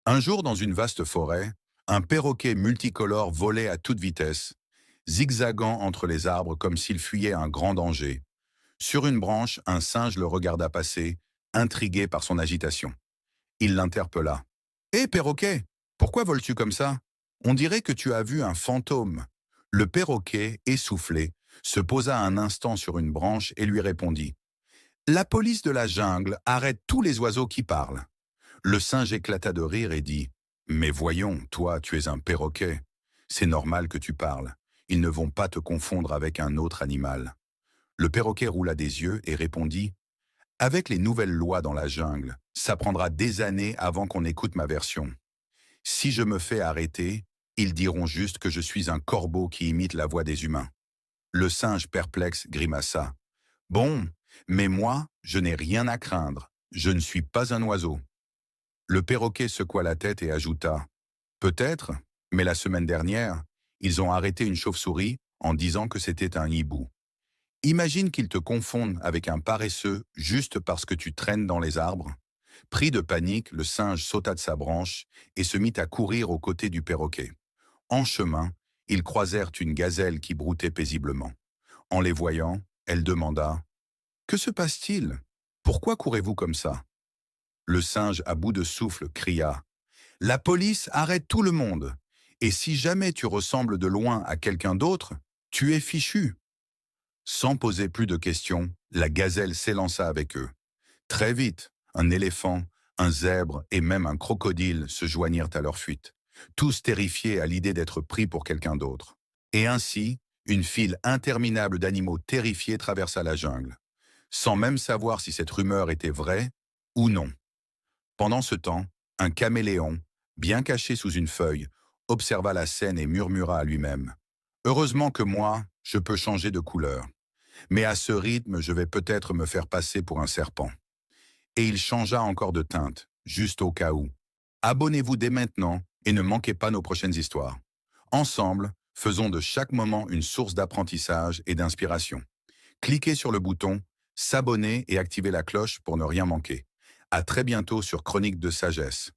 Un jour, dans une vaste forêt, un perroquet multicolore volait à toute vitesse, zigzagant entre les arbres comme s'il fuyait un grand danger. Sur une branche, un singe le regarda passer, intrigué par son agitation. Il l'interpella. Hé, perroquet, pourquoi voles-tu comme ça? On dirait que tu as vu un fantôme. Le perroquet, essoufflé, se posa un instant sur une branche et lui répondit. La police de la jungle arrête tous les oiseaux qui parlent. Le singe éclata de rire et dit « Mais voyons, toi, tu es un perroquet. C'est normal que tu parles. Ils ne vont pas te confondre avec un autre animal. » Le perroquet roula des yeux et répondit « Avec les nouvelles lois dans la jungle, ça prendra des années avant qu'on écoute ma version. Si je me fais arrêter, ils diront juste que je suis un corbeau qui imite la voix des humains. » Le singe perplexe grimaça. « Bon, mais moi, je n'ai rien à craindre. Je ne suis pas un oiseau. » Le perroquet secoua la tête et ajouta « Peut-être, mais la semaine dernière, ils ont arrêté une chauve-souris en disant que c'était un hibou. Imagine qu'ils te confondent avec un paresseux juste parce que tu traînes dans les arbres. » Pris de panique, le singe sauta de sa branche et se mit à courir aux côtés du perroquet. En chemin, ils croisèrent une gazelle qui broutait paisiblement. En les voyant, elle demanda « Que se passe-t-il? Pourquoi courez-vous comme ça ?» Le singe, à bout de souffle, cria « La police arrête tout le monde, et si jamais tu ressembles de loin à quelqu'un d'autre, tu es fichu. » Sans poser plus de questions, la gazelle s'élança avec eux. Très vite, un éléphant, un zèbre et même un crocodile se joignirent à leur fuite, tous terrifiés à l'idée d'être pris pour quelqu'un d'autre. Et ainsi, une file interminable d'animaux terrifiés traversa la jungle, sans même savoir si cette rumeur était vraie ou non. Pendant ce temps, un caméléon, bien caché sous une feuille, observa la scène et murmura à lui-même. « Heureusement que moi, je peux changer de couleur. Mais à ce rythme, je vais peut-être me faire passer pour un serpent. » Et il changea encore de teinte, juste au cas où. Abonnez-vous dès maintenant et ne manquez pas nos prochaines histoires. Ensemble, faisons de chaque moment une source d'apprentissage et d'inspiration. Cliquez sur le bouton « S'abonner » et activez la cloche pour ne rien manquer. À très bientôt sur Chronique de Sagesse.